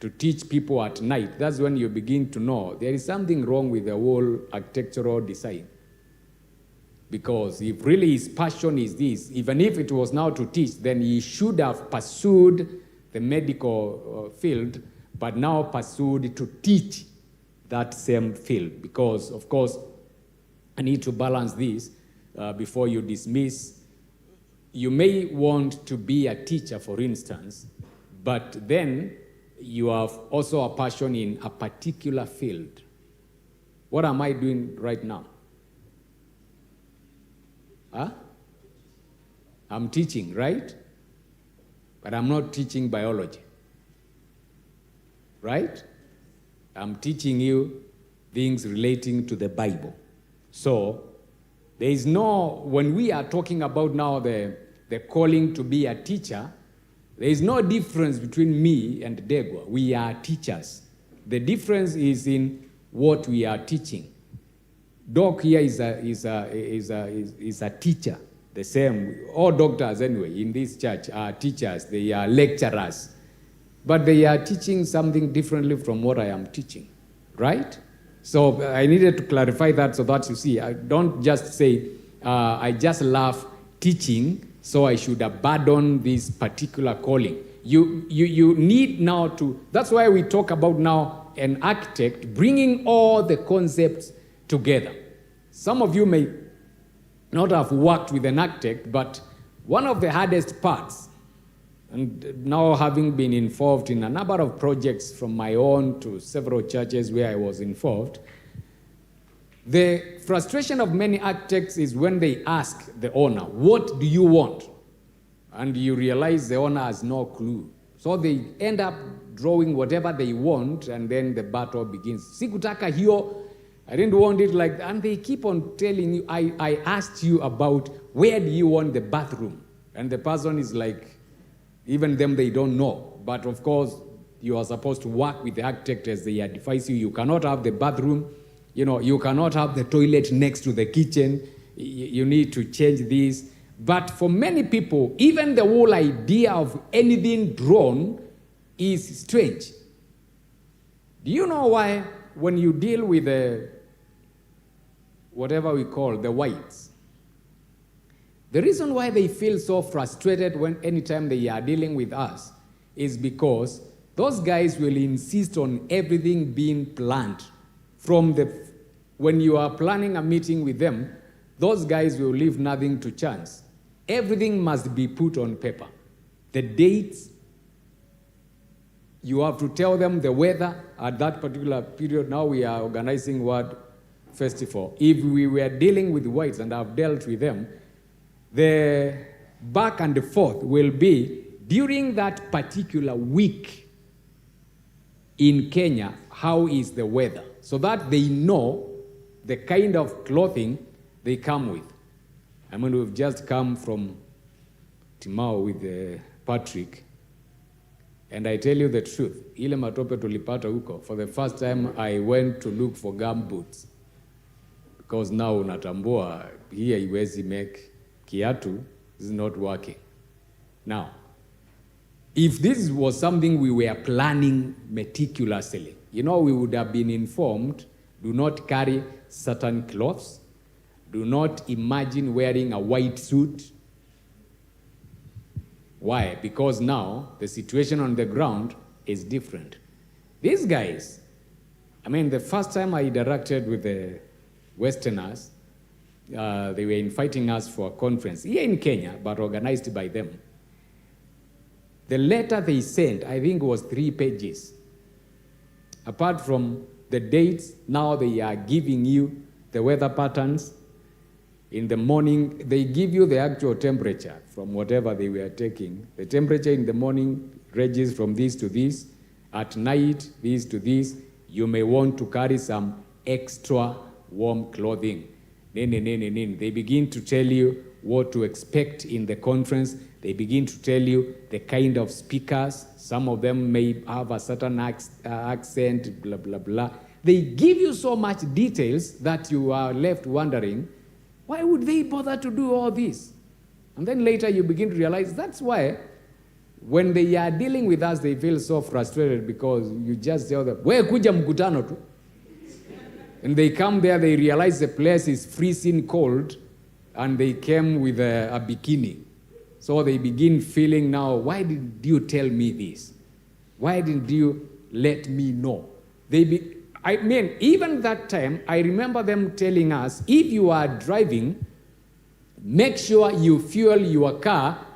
to teach people at night, that's when you begin to know there is something wrong with the whole architectural design. Because if really his passion is this, even if it was now to teach, then he should have pursued the medical field, but now pursued to teach that same field. Because, of course, I need to balance this before you dismiss. You may want to be a teacher, for instance, but then you have also a passion in a particular field. What am I doing right now? I'm teaching, right? But I'm not teaching biology, right? I'm teaching you things relating to the Bible. So there is no, when we are talking about now the calling to be a teacher, there is no difference between me and Degwa. We are teachers. The difference is in what we are teaching. Doc here is a teacher, the same. All doctors anyway in this church are teachers. They are lecturers, but they are teaching something differently from what I am teaching, right? So I needed to clarify that so that you see. I don't just say I just love teaching, so I should abandon this particular calling. You need now to. That's why we talk about now an architect bringing all the concepts together. Some of you may not have worked with an architect, but one of the hardest parts, and now having been involved in a number of projects from my own to several churches where I was involved, the frustration of many architects is when they ask the owner, what do you want? And you realize the owner has no clue. So they end up drawing whatever they want, and then the battle begins. Sikutaka hiyo, I didn't want it like that. And they keep on telling you, I asked you about where do you want the bathroom? And the person is like, even them, they don't know. But of course, you are supposed to work with the architect as they advise you. You cannot have the bathroom, you cannot have the toilet next to the kitchen. You need to change this. But for many people, even the whole idea of anything drawn is strange. Do you know why when you deal with whatever we call the whites, the reason why they feel so frustrated anytime they are dealing with us is because those guys will insist on everything being planned. When you are planning a meeting with them, those guys will leave nothing to chance. Everything must be put on paper. The dates, you have to tell them the weather at that particular period. Now we are organizing Word Festival. If we were dealing with whites, and I've dealt with them, the back and the forth will be during that particular week in Kenya, how is the weather? So that they know the kind of clothing they come with. I mean, we've just come from Timao with Patrick, and I tell you the truth, ile matope tulipata huko, for the first time I went to look for gum boots, because now unatambua here iwezi make kiatu is not working. Now, if this was something we were planning meticulously, we would have been informed, do not carry certain clothes, do not imagine wearing a white suit. Why? Because now the situation on the ground is different. These guys, the first time I interacted with the Westerners, they were inviting us for a conference here in Kenya, but organized by them. The letter they sent, I think, was 3 pages. Apart from the dates, now they are giving you the weather patterns. In the morning, they give you the actual temperature from whatever they were taking. The temperature in the morning ranges from this to this. At night, this to this. You may want to carry some extra warm clothing. They begin to tell you what to expect in the conference. They begin to tell you the kind of speakers. Some of them may have a certain accent, blah, blah, blah. They give you so much details that you are left wondering, why would they bother to do all this? And then later you begin to realize that's why when they are dealing with us, they feel so frustrated because you just tell them, "We kuja mkutano tu." And they come there, they realize the place is freezing cold, and they came with a bikini. So they begin feeling now, why did you tell me this? Why didn't you let me know? Even that time, I remember them telling us, if you are driving, make sure you fuel your car.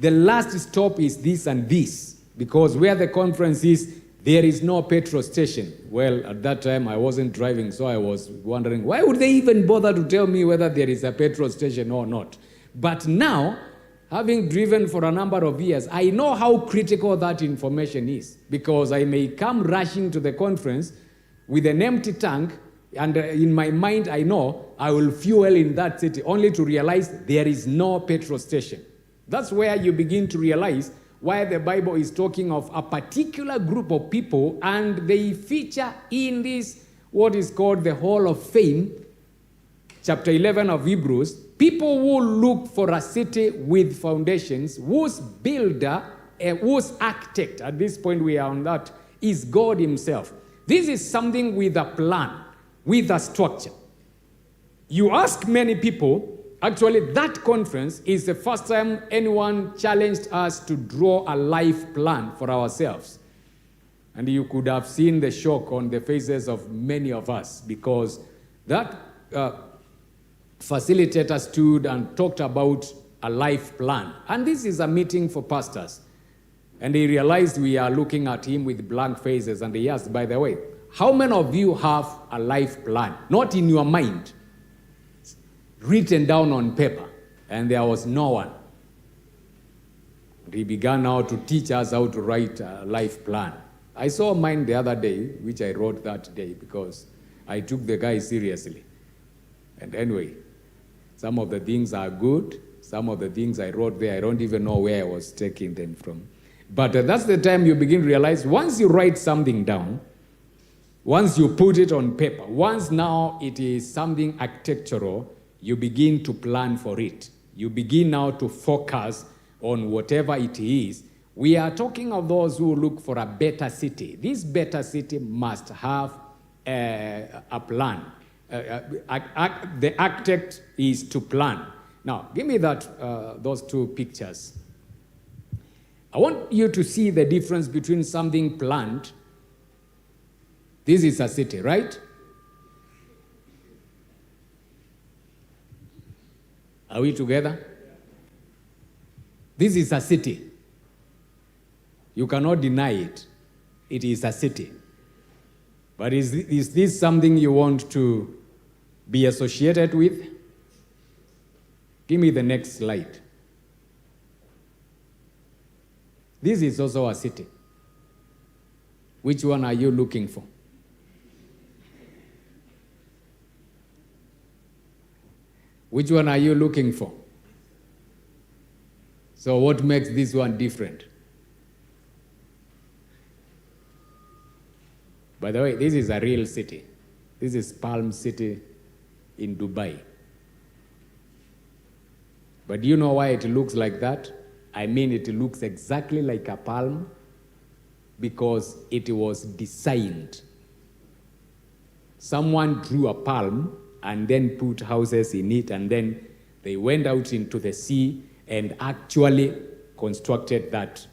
The last stop is this and this, because where the conference is, there is no petrol station. Well, at that time, I wasn't driving, so I was wondering, why would they even bother to tell me whether there is a petrol station or not? But now, having driven for a number of years, I know how critical that information is, because I may come rushing to the conference with an empty tank, and in my mind, I know I will fuel in that city, only to realize there is no petrol station. That's where you begin to realize why the Bible is talking of a particular group of people, and they feature in this, what is called the Hall of Fame, chapter 11 of Hebrews, people who look for a city with foundations, whose builder, whose architect, at this point we are on that, is God himself. This is something with a plan, with a structure. You ask many people, actually, that conference is the first time anyone challenged us to draw a life plan for ourselves. And you could have seen the shock on the faces of many of us, because that facilitator stood and talked about a life plan. And this is a meeting for pastors. And he realized we are looking at him with blank faces, and he asked, by the way, how many of you have a life plan? Not in your mind, written down on paper. And there was no one. He began now to teach us how to write a life plan. I saw mine the other day, which I wrote that day, because I took the guy seriously. And anyway, some of the things are good. Some of the things I wrote there, I don't even know where I was taking them from. But that's the time you begin to realize, once you write something down, once you put it on paper, once now it is something architectural, you begin to plan for it. You begin now to focus on whatever it is. We are talking of those who look for a better city. This better city must have a plan. The architect is to plan. Now, give me those two pictures. I want you to see the difference between something planned. This is a city, right? Are we together? This is a city. You cannot deny it. It is a city. But is this something you want to be associated with? Give me the next slide. This is also a city. Which one are you looking for? Which one are you looking for? So what makes this one different? By the way, this is a real city. This is Palm City in Dubai. But do you know why it looks like that? I mean, it looks exactly like a palm because it was designed. Someone drew a palm and then put houses in it, and then they went out into the sea and actually constructed that.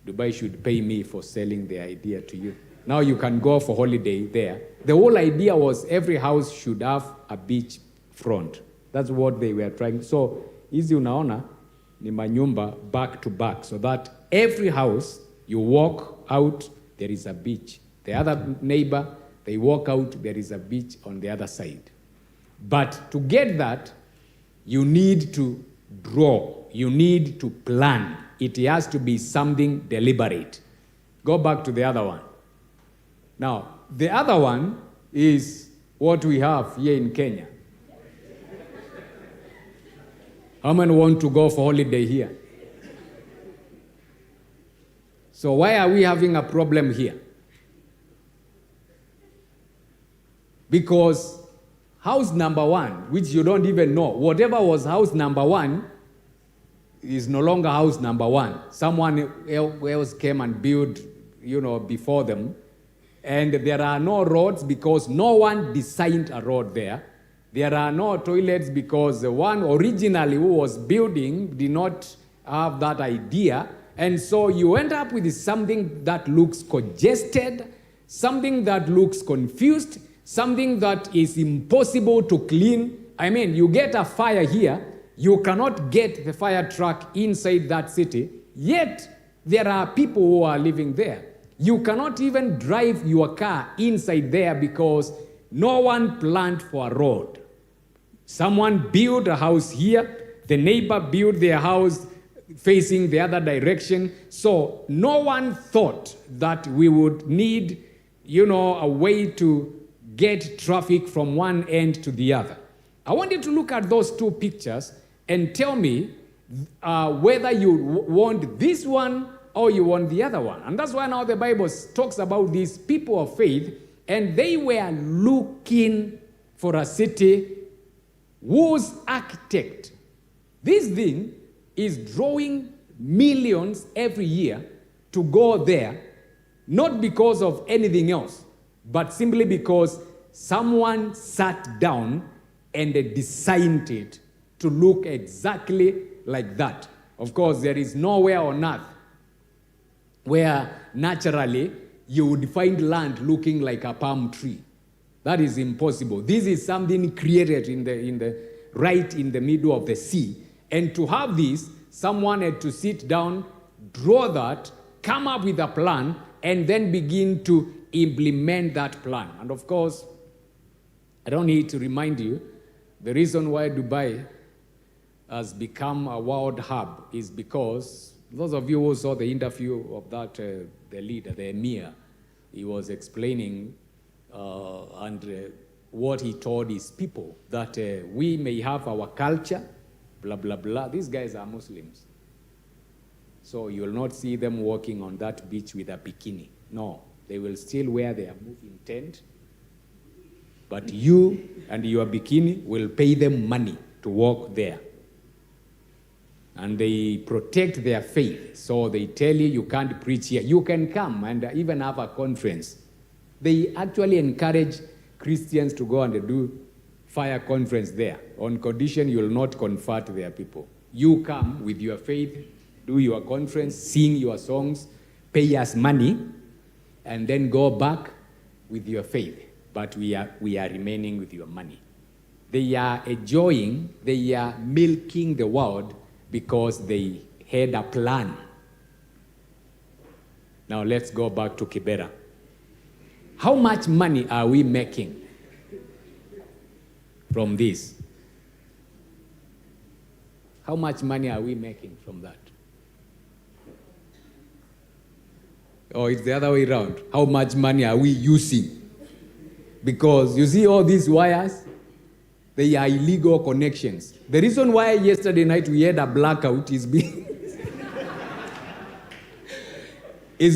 Dubai should pay me for selling the idea to you. Now you can go for holiday there. The whole idea was every house should have a beach front. That's what they were trying. So, hizi unaona ni manyumba back to back, so that every house you walk out, there is a beach. The other neighbor, they walk out, there is a beach on the other side. But to get that, you need to draw. You need to plan. It has to be something deliberate. Go back to the other one. Now, the other one is what we have here in Kenya. How many want to go for holiday here? So why are we having a problem here? Because house number one, which you don't even know, whatever was house number one, is no longer house number one. Someone else came and built, before them. And there are no roads because no one designed a road there. There are no toilets because the one originally who was building did not have that idea. And so you end up with something that looks congested, something that looks confused, something that is impossible to clean. I mean, you get a fire here, you cannot get the fire truck inside that city, yet there are people who are living there. You cannot even drive your car inside there because no one planned for a road. Someone built a house here, the neighbor built their house facing the other direction. So no one thought that we would need, a way to get traffic from one end to the other. I want you to look at those two pictures and tell me whether you want this one or you want the other one. And that's why now the Bible talks about these people of faith, and they were looking for a city whose architect, this thing is drawing millions every year to go there, not because of anything else, but simply because someone sat down and they designed it to look exactly like that. Of course, there is nowhere on earth where naturally you would find land looking like a palm tree. That is impossible. This is something created right in the middle of the sea. And to have this, someone had to sit down, draw that, come up with a plan, and then begin to implement that plan. And of course, I don't need to remind you, the reason why Dubai has become a world hub is because those of you who saw the interview of that, the leader, the emir, he was explaining what he told his people, that we may have our culture, blah, blah, blah. These guys are Muslims. So you will not see them walking on that beach with a bikini. No, they will still wear their moving tent. But you and your bikini will pay them money to walk there. And they protect their faith. So they tell you can't preach here. You can come and even have a conference. They actually encourage Christians to go and do fire conference there, on condition you will not convert their people. You come with your faith, do your conference, sing your songs, pay us money, and then go back with your faith. But we are remaining with your money. They are enjoying, they are milking the world because they had a plan. Now let's go back to Kibera. How much money are we making from this? How much money are we making from that? Or it's the other way around. How much money are we using? Because you see all these wires, they are illegal connections. The reason why yesterday night we had a blackout is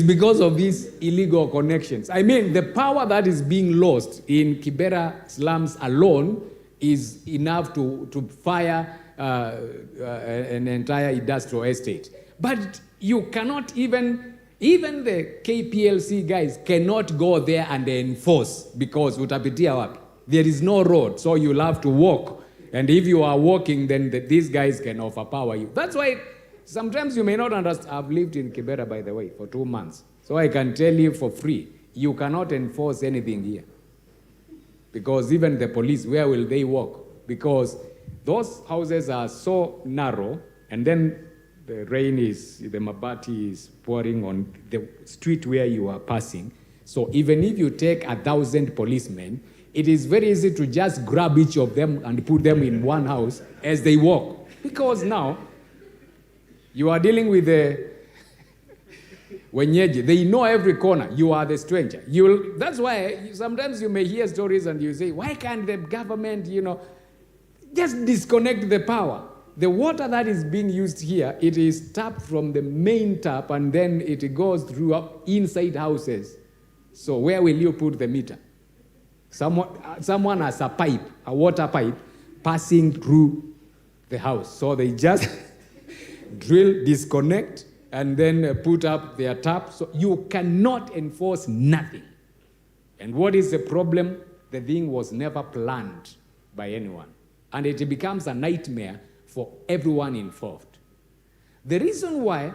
because of these illegal connections. I mean, the power that is being lost in Kibera slums alone is enough to fire an entire industrial estate. But you cannot even the KPLC guys cannot go there and enforce because utapitia wapi. There is no road, so you'll have to walk. And if you are walking, then these guys can overpower you. That's why sometimes you may not understand. I've lived in Kibera, by the way, for 2 months. So I can tell you for free, you cannot enforce anything here. Because even the police, where will they walk? Because those houses are so narrow, and then the mabati is pouring on the street where you are passing. So even if you take 1,000 policemen, it is very easy to just grab each of them and put them in one house as they walk. Because now, you are dealing with the wenyeji. They know every corner. You are the stranger. That's why sometimes you may hear stories and you say, why can't the government, just disconnect the power? The water that is being used here, it is tapped from the main tap and then it goes through inside houses. So where will you put the meter? Someone has a pipe, a water pipe, passing through the house. So they just drill, disconnect, and then put up their tap. So you cannot enforce nothing. And what is the problem? The thing was never planned by anyone. And it becomes a nightmare for everyone involved. The reason why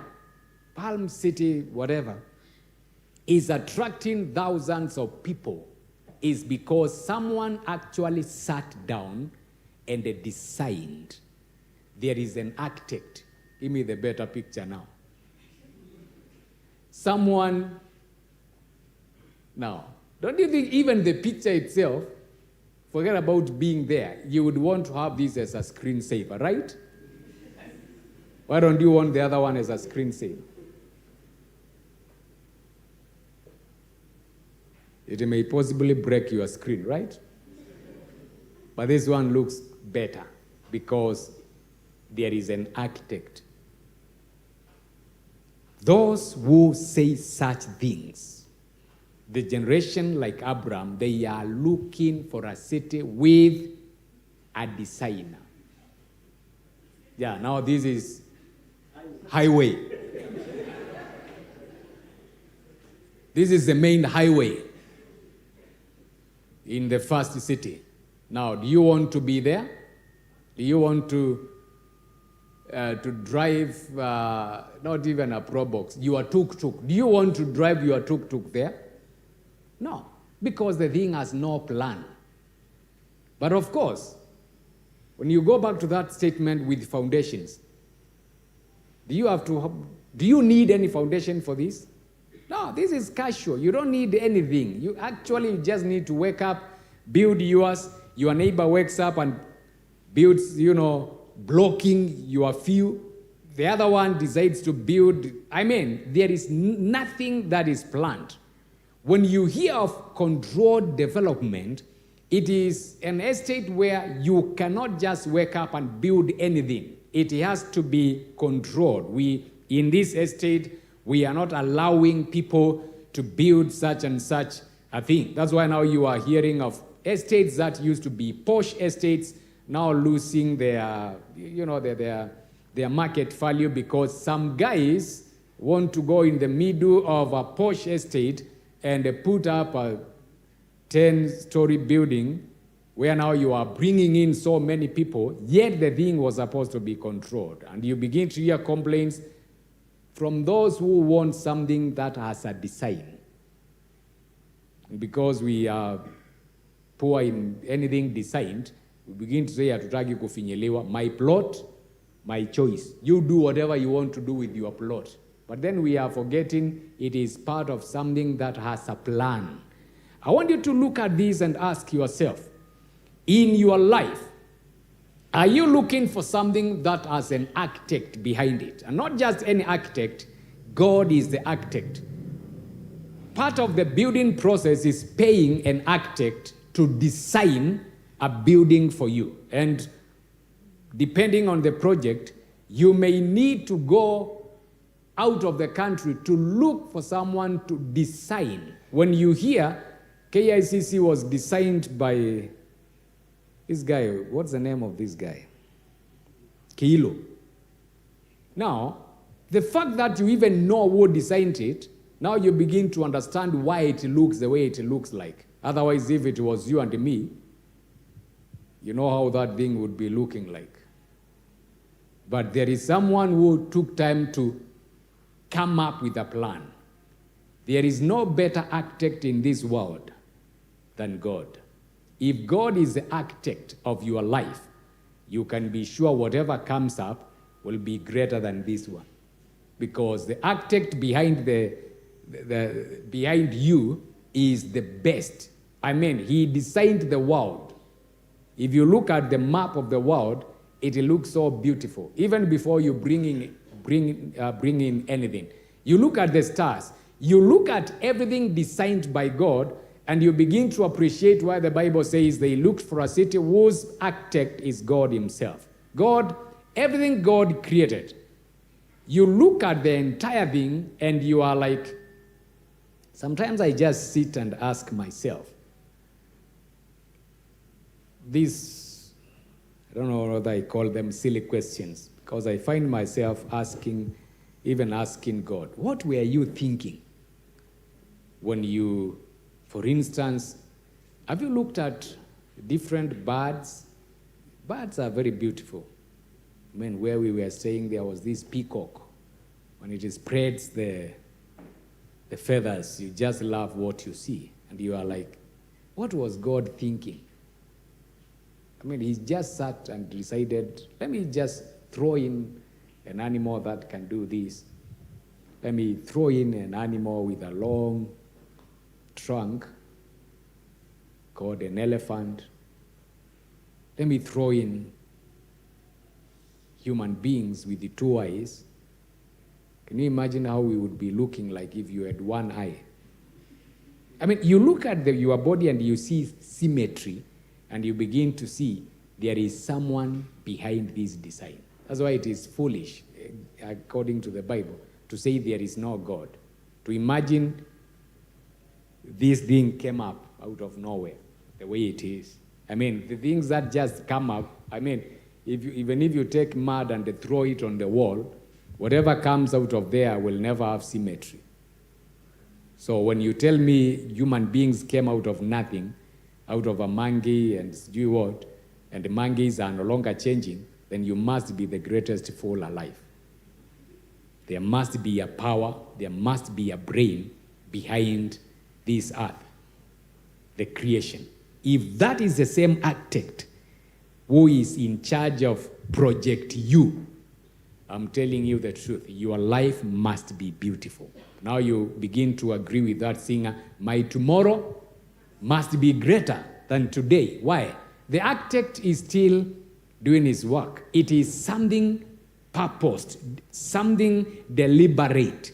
Palm City, whatever, is attracting thousands of people is because someone actually sat down and they designed. There is an architect. Give me the better picture now. Someone, now, don't you think even the picture itself, forget about being there, you would want to have this as a screensaver, right? Why don't you want the other one as a screensaver? It may possibly break your screen, right? But this one looks better because there is an architect. Those who say such things, the generation like Abraham, they are looking for a city with a designer. Yeah, now this is highway. This is the main highway in the first city. Now, do you want to be there? Do you want to drive, not even a Probox, your tuk-tuk? Do you want to drive your tuk-tuk there? No, because the thing has no plan. But of course, when you go back to that statement with foundations, do you need any foundation for this? No, this is casual. You don't need anything. You just need to wake up, build yours. Your neighbor wakes up and builds, blocking your view. The other one decides to build. There is nothing that is planned. When you hear of controlled development, it is an estate where you cannot just wake up and build anything. It has to be controlled. In this estate, we are not allowing people to build such and such a thing. That's why now you are hearing of estates that used to be posh estates now losing their market value because some guys want to go in the middle of a posh estate and put up a 10-story building where now you are bringing in so many people, yet the thing was supposed to be controlled. And you begin to hear complaints from those who want something that has a design. Because we are poor in anything designed, we begin to say, hatutaki kufinyelewa, my plot, my choice. You do whatever you want to do with your plot. But then we are forgetting it is part of something that has a plan. I want you to look at this and ask yourself, in your life, are you looking for something that has an architect behind it? And not just any architect, God is the architect. Part of the building process is paying an architect to design a building for you. And depending on the project, you may need to go out of the country to look for someone to design. When you hear KICC was designed by this guy, what's the name of this guy? Kilo. Now, the fact that you even know who designed it, now you begin to understand why it looks the way it looks like. Otherwise, if it was you and me, you know how that thing would be looking like. But there is someone who took time to come up with a plan. There is no better architect in this world than God. If God is the architect of your life, you can be sure whatever comes up will be greater than this one. Because the architect behind behind you is the best. He designed the world. If you look at the map of the world, it looks so beautiful. Even before you bring in anything. You look at the stars. You look at everything designed by God, and you begin to appreciate why the Bible says they looked for a city whose architect is God himself. God, everything God created. You look at the entire thing and you are like, sometimes I just sit and ask myself, I don't know whether I call them silly questions, Because I find myself even asking God, what were you thinking when you, for instance, have you looked at different birds? Birds are very beautiful. I mean, where we were staying, there was this peacock. When it spreads the feathers, you just love what you see. And you are like, what was God thinking? I mean, he just sat and decided, let me just throw in an animal that can do this. Let me throw in an animal with a long trunk called an elephant. Let me throw in human beings with the 2 eyes. Can you imagine how we would be looking like if you had 1 eye? I mean, you look at your body and you see symmetry, and you begin to see there is someone behind this design. That's why it is foolish, according to the Bible, to say there is no God. To imagine this thing came up out of nowhere, the way it is. I mean, the things that just come up, I mean, even if you take mud and throw it on the wall, whatever comes out of there will never have symmetry. So when you tell me human beings came out of nothing, out of a monkey and do what, and the monkeys are no longer changing, then you must be the greatest fool alive. There must be a power, there must be a brain behind this earth, the creation. If that is the same architect who is in charge of Project U, I'm telling you the truth, your life must be beautiful. Now you begin to agree with that singer, my tomorrow must be greater than today. Why? The architect is still doing his work. It is something purposed, something deliberate.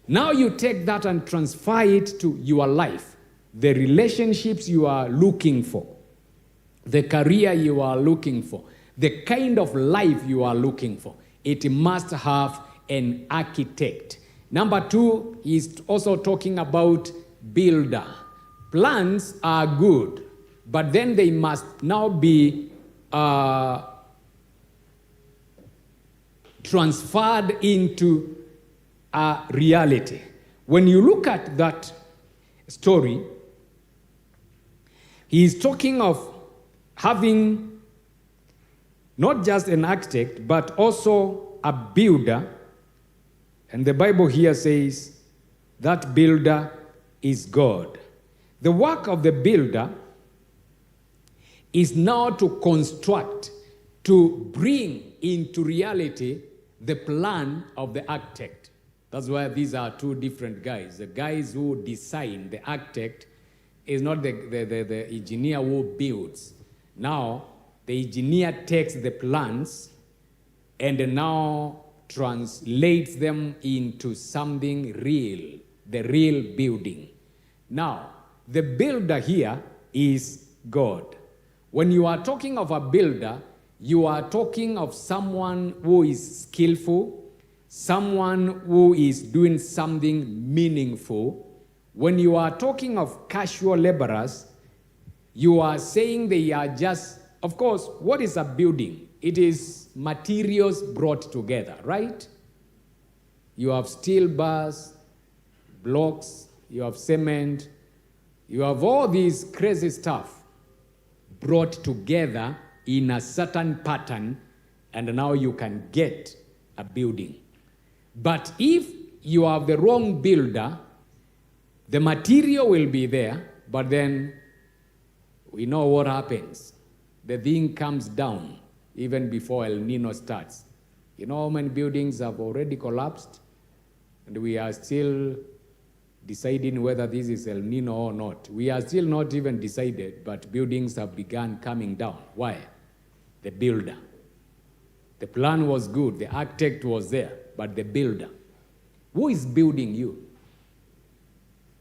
Now you take that and transfer it to your life, the relationships you are looking for, the career you are looking for, the kind of life you are looking for. It must have an architect. Number 2, he's also talking about builder. Plans are good, but then they must now be transferred into a reality. When you look at that story, he is talking of having not just an architect, but also a builder. And the Bible here says that builder is God. The work of the builder is now to construct, to bring into reality the plan of the architect. That's why these are 2 different guys. The guys who design, the architect, is not the engineer who builds. Now, the engineer takes the plans and now translates them into something real, the real building. Now, the builder here is God. When you are talking of a builder, you are talking of someone who is skillful, someone who is doing something meaningful. When you are talking of casual laborers, you are saying they are just, of course, what is a building? It is materials brought together, right? You have steel bars, blocks, you have cement, you have all these crazy stuff brought together in a certain pattern, and now you can get a building. But if you have the wrong builder, the material will be there, but then we know what happens. The thing comes down even before El Nino starts. You know how many buildings have already collapsed? And we are still deciding whether this is El Nino or not. We are still not even decided, but buildings have begun coming down. Why? The builder. The plan was good, the architect was there, but the builder. Who is building you?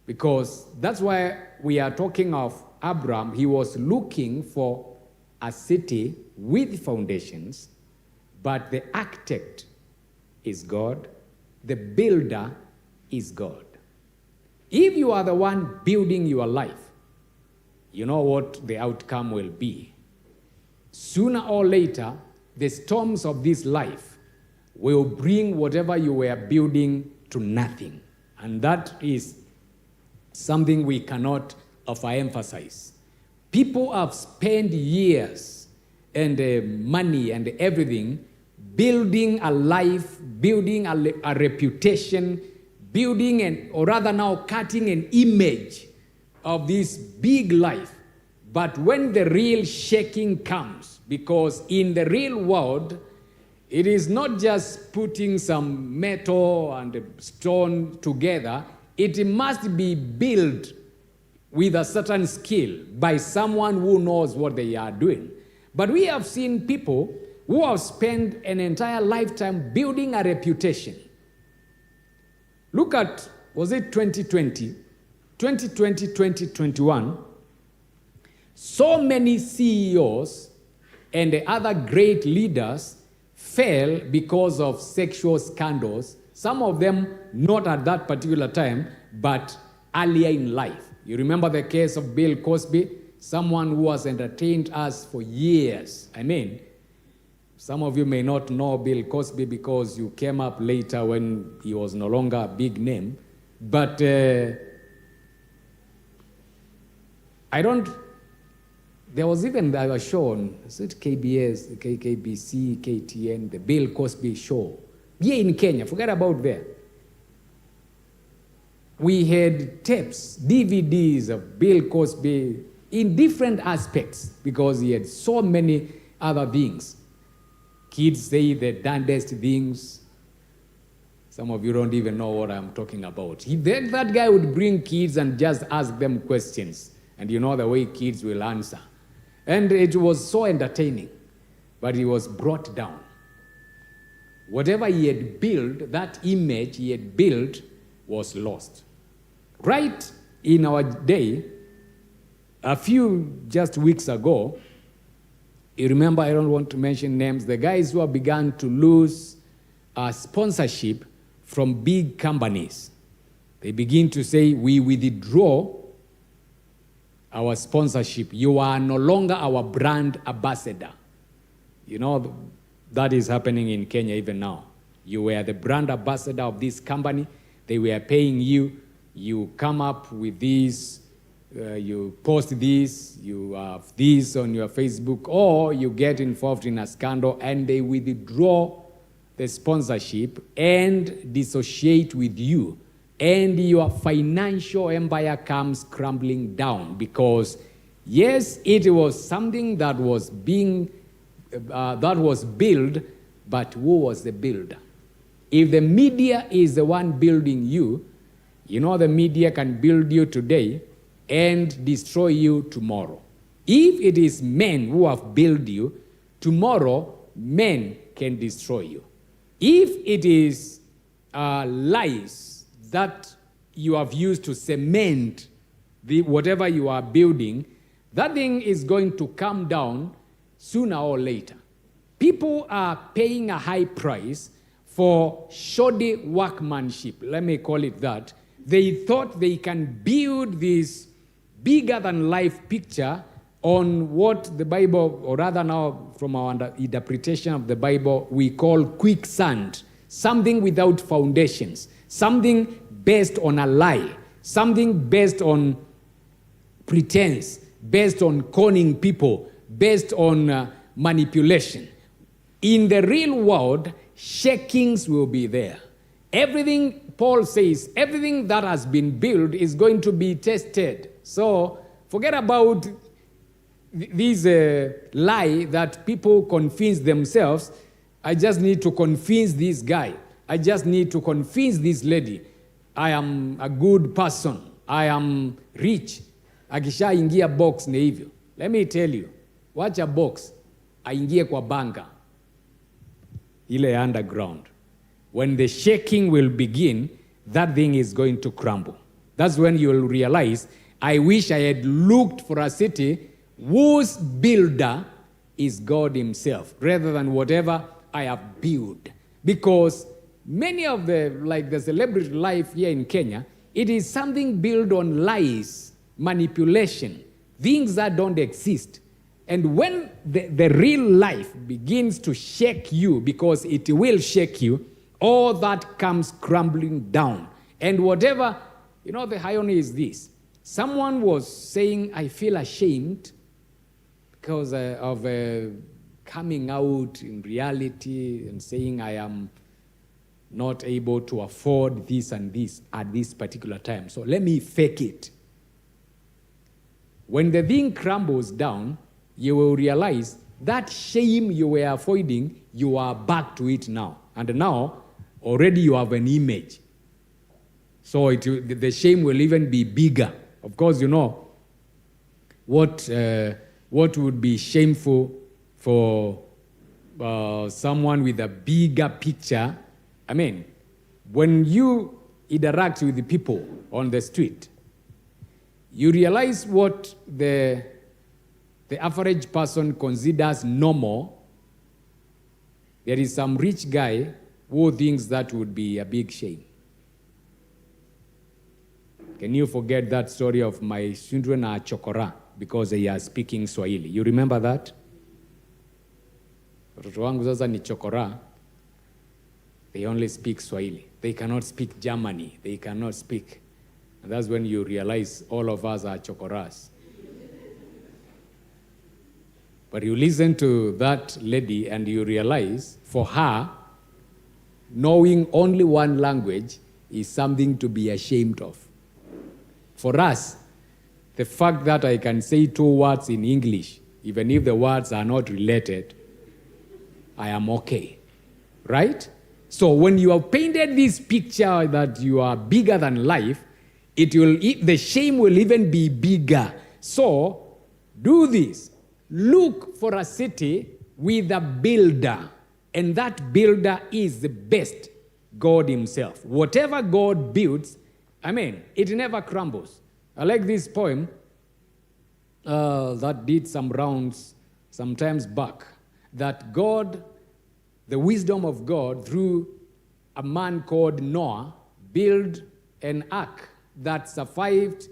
Because that's why we are talking of Abraham. He was looking for a city with foundations, but the architect is God, the builder is God. If you are the one building your life, you know what the outcome will be. Sooner or later, the storms of this life will bring whatever you were building to nothing. And that is something we cannot overemphasize. People have spent years and money and everything building a life, building a reputation, or rather now cutting an image of this big life. But when the real shaking comes, because in the real world, it is not just putting some metal and stone together, it must be built with a certain skill by someone who knows what they are doing. But we have seen people who have spent an entire lifetime building a reputation. Look at, was it 2020? 2020, 2021. So many CEOs and the other great leaders fell because of sexual scandals. Some of them not at that particular time, but earlier in life. You remember the case of Bill Cosby, someone who has entertained us for years. I mean, some of you may not know Bill Cosby because you came up later when he was no longer a big name. But there was even a show on, is it KBS, KBC, KTN, the Bill Cosby show. Here in Kenya, forget about there. We had tapes, DVDs of Bill Cosby in different aspects because he had so many other things. Kids say the damnedest things. Some of you don't even know what I'm talking about. That guy would bring kids and just ask them questions. And you know the way kids will answer. And it was so entertaining. But he was brought down. Whatever he had built, that image he had built was lost. Right in our day, a few just weeks ago, you remember, I don't want to mention names, the guys who have begun to lose sponsorship from big companies. They begin to say, we withdraw our sponsorship. You are no longer our brand ambassador. You know, that is happening in Kenya even now. You were the brand ambassador of this company. They were paying you. You come up with this, you post this, you have this on your Facebook, or you get involved in a scandal and they withdraw the sponsorship and dissociate with you. And your financial empire comes crumbling down because, yes, it was something that was built, but who was the builder? If the media is the one building you, you know the media can build you today and destroy you tomorrow. If it is men who have built you, tomorrow men can destroy you. If it is lies that you have used to cement whatever you are building, that thing is going to come down sooner or later. People are paying a high price for shoddy workmanship, let me call it that. They thought they can build this bigger-than-life picture on what the Bible, or rather now from our interpretation of the Bible, we call quicksand, something without foundations, something based on a lie, something based on pretense, based on conning people, based on manipulation. In the real world, shakings will be there. Everything, Paul says, everything that has been built is going to be tested. So forget about this lie that people convince themselves. I just need to convince this guy. I just need to convince this lady. I am a good person. I am rich. Akishaingia box ni hivyo. Let me tell you, watch a box, aingie kwa banka, ile underground. When the shaking will begin, that thing is going to crumble. That's when you will realize, I wish I had looked for a city whose builder is God himself, rather than whatever I have built. Because many of the celebrity life here in Kenya, it is something built on lies, manipulation, things that don't exist. And when the real life begins to shake you, because it will shake you, all that comes crumbling down. And whatever, the irony is this. Someone was saying, I feel ashamed because of coming out in reality and saying I am not able to afford this and this at this particular time. So let me fake it. When the thing crumbles down, you will realize that shame you were avoiding, you are back to it now. And now, already you have an image. So the shame will even be bigger. Of course, what would be shameful for someone with a bigger picture. I mean, when you interact with the people on the street, you realize what the average person considers normal. There is some rich guy who thinks that would be a big shame. Can you forget that story of my children are chokora because they are speaking Swahili? You remember that? Watoto wangu sasa ni chokora. They only speak Swahili. They cannot speak Germany. They cannot speak. And that's when you realize all of us are chokoras. But you listen to that lady and you realize for her, knowing only one language is something to be ashamed of. For us, the fact that I can say 2 words in English, even if the words are not related, I am okay. Right? So when you have painted this picture that you are bigger than life, the shame will even be bigger. So do this. Look for a city with a builder, and that builder is the best, God himself. Whatever God builds, it never crumbles. I like this poem that did some rounds sometimes back, that God, the wisdom of God, through a man called Noah, built an ark that survived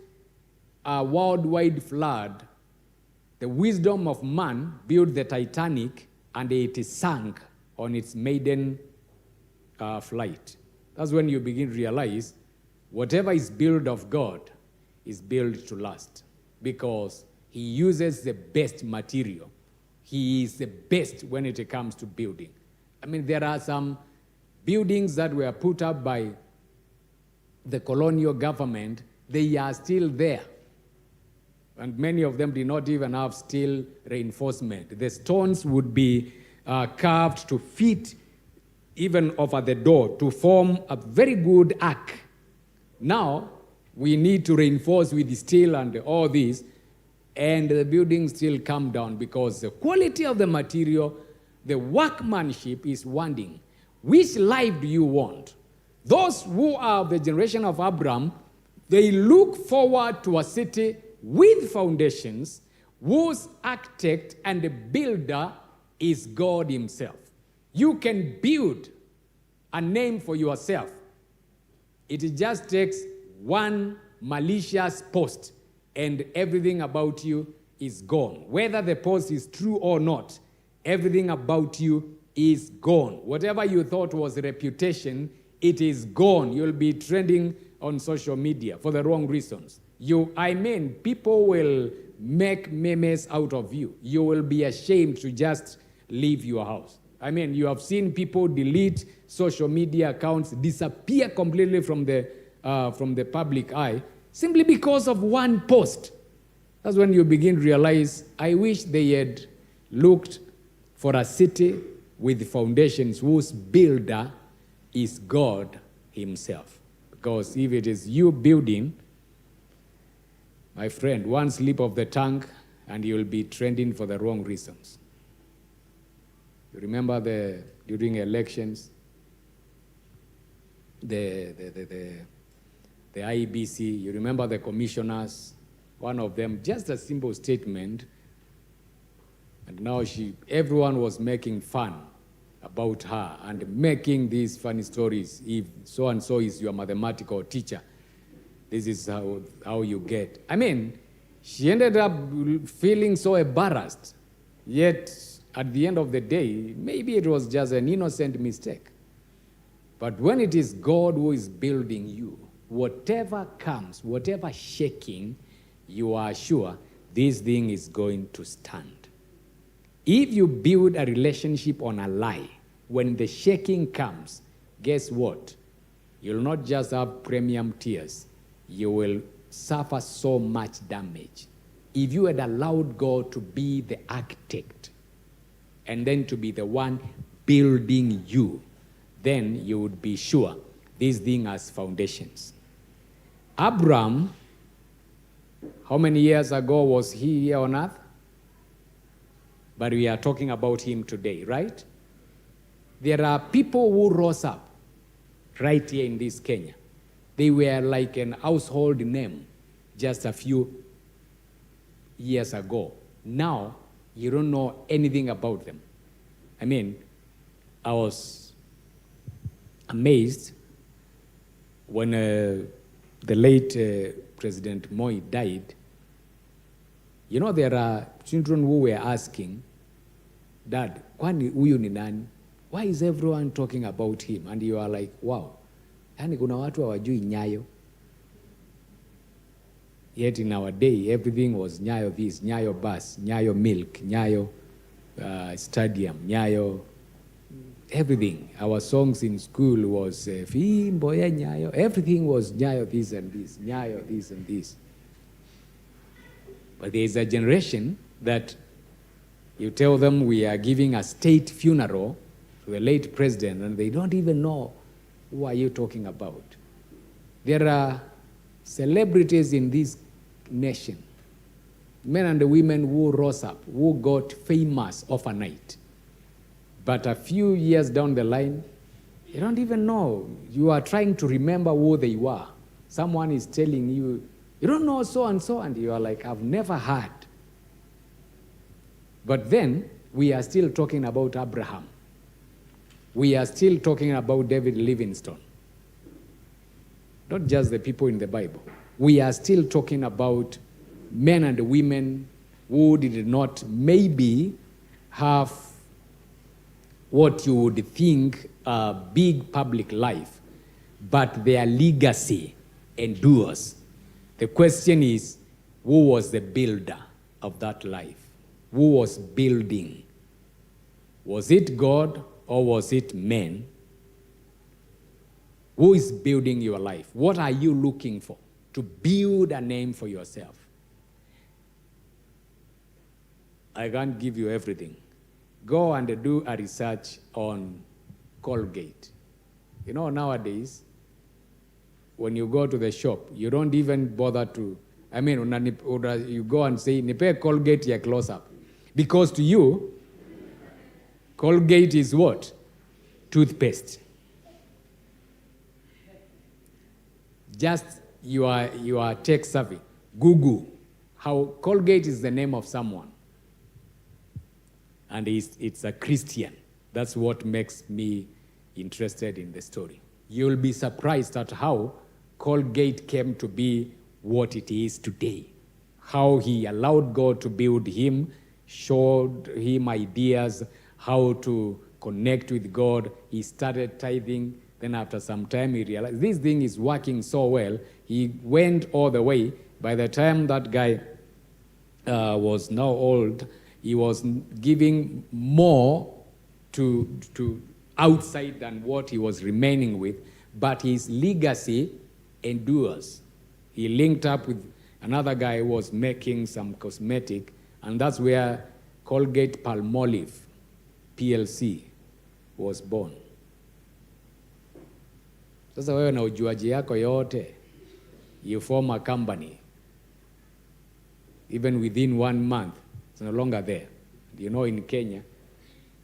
a worldwide flood. The wisdom of man built the Titanic, and it sank on its maiden flight. That's when you begin to realize whatever is built of God is built to last, because he uses the best material. He is the best when it comes to building. There are some buildings that were put up by the colonial government. They are still there. And many of them did not even have steel reinforcement. The stones would be carved to fit even over the door to form a very good ark. Now, we need to reinforce with steel and all this, and the buildings still come down because the quality of the material, the workmanship is wanting. Which life do you want? Those who are the generation of Abraham, they look forward to a city with foundations, whose architect and builder is God himself. You can build a name for yourself. It just takes one malicious post and everything about you is gone. Whether the post is true or not, everything about you is gone. Whatever you thought was reputation, it is gone. You'll be trending on social media for the wrong reasons. People will make memes out of you. You will be ashamed to just leave your house. You have seen people delete social media accounts, disappear completely from the public eye, simply because of one post. That's when you begin to realize, I wish they had looked for a city with foundations whose builder is God himself. Because if it is you building, my friend, one slip of the tongue and you'll be trending for the wrong reasons. You remember during elections, the IEBC, you remember the commissioners, one of them, just a simple statement, and now everyone was making fun about her and making these funny stories. If so-and-so is your mathematical teacher, this is how you get. She ended up feeling so embarrassed Yet, at the end of the day, maybe it was just an innocent mistake. But when it is God who is building you, whatever comes, whatever shaking, you are sure this thing is going to stand. If you build a relationship on a lie, when the shaking comes, guess what? You'll not just have premium tears, you will suffer so much damage. If you had allowed God to be the architect and then to be the one building you, then you would be sure this thing has foundations. Abraham, how many years ago was he here on earth? But we are talking about him today, right? There are people who rose up right here in this Kenya. They were like an household name just a few years ago. Now, you don't know anything about them. I mean, I was amazed when the late President Moi died. You know, there are children who were asking, Dad, kwani huyu ni nani? Why is everyone talking about him? And you are like, wow. Yani kuna watu hawajui Nyayo. Yet in our day, everything was Nyayo this, Nyayo bus, Nyayo milk, Nyayo stadium, Nyayo, everything. Our songs in school was Fimbo ya Nyayo. Everything was Nyayo this and this, Nyayo this and this. But there is a generation that you tell them we are giving a state funeral to the late president, and they don't even know who are you talking about. There are celebrities in this nation, men and women who rose up, who got famous overnight. But a few years down the line, you don't even know. You are trying to remember who they were. Someone is telling you, you don't know so, and you are like, I've never heard. But then, we are still talking about Abraham. We are still talking about David Livingstone. Not just the people in the Bible. We are still talking about men and women who did not maybe have what you would think a big public life, but their legacy endures. The question is, who was the builder of that life? Who was building? Was it God or was it men? Who is building your life? What are you looking for to build a name for yourself? I can't give you everything. Go and do a research on Colgate. You know, nowadays, when you go to the shop, you don't even bother to, you go and say, nipe Colgate ya close up. Because to you, Colgate is what? Toothpaste. Just you are tech savvy. Google how Colgate is the name of someone. And it's a Christian. That's what makes me interested in the story. You'll be surprised at how Colgate came to be what it is today. How he allowed God to build him, showed him ideas, how to connect with God. He started tithing. Then after some time, he realized this thing is working so well. He went all the way. By the time that guy was now old, he was giving more to outside than what he was remaining with. But his legacy endures. He linked up with another guy who was making some cosmetic, and that's where Colgate Palmolive PLC was born. Sasa wewe na ujuaji yako yote, you form a company. Even within 1 month, it's no longer there. You know, in Kenya,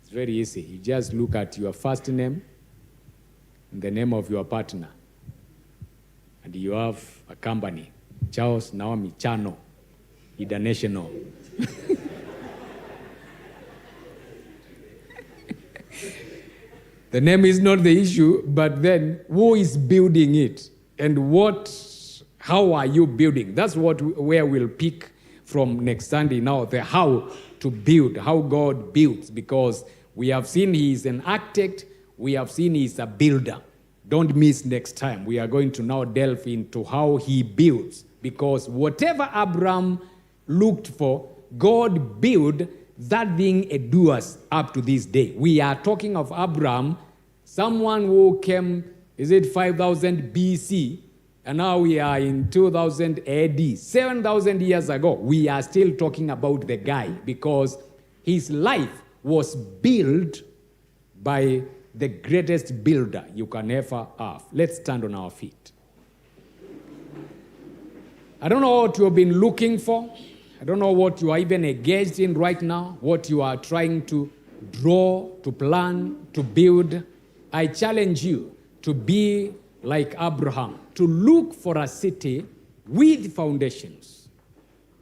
it's very easy. You just look at your first name and the name of your partner, and you have a company, Charles Naomi Chano, International. The name is not the issue, but then who is building it? And how are you building? That's where we'll pick from next Sunday now, the how to build, how God builds, because we have seen he is an architect, we have seen he is a builder. Don't miss next time. We are going to now delve into how he builds, because whatever Abraham looked for, God built that thing endures up to this day. We are talking of Abraham, someone who came, 5,000 BC, and now we are in 2000 AD, 7,000 years ago. We are still talking about the guy because his life was built by the greatest builder you can ever have. Let's stand on our feet. I don't know what you have been looking for. I don't know what you are even engaged in right now, what you are trying to draw, to plan, to build. I challenge you to be like Abraham, to look for a city with foundations,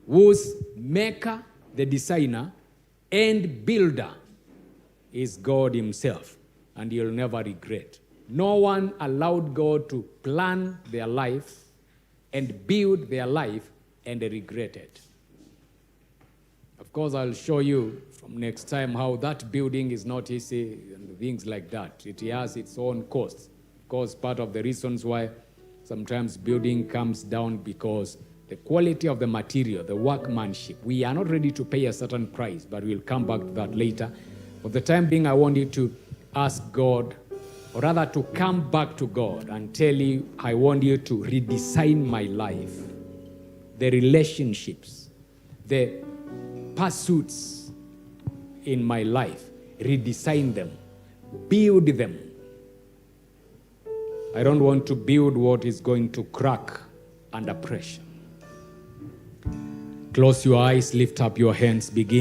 whose maker, the designer, and builder is God himself, and you'll never regret. No one allowed God to plan their life and build their life and regret it. Of course, I'll show you from next time how that building is not easy and things like that. It has its own costs. Of course, part of the reasons why sometimes building comes down because the quality of the material, the workmanship, we are not ready to pay a certain price, but we'll come back to that later. For the time being, I want you to ask God, or rather to come back to God and tell you, I want you to redesign my life, the relationships, the pursuits in my life, redesign them, build them. I don't want to build what is going to crack under pressure. Close your eyes, lift up your hands, begin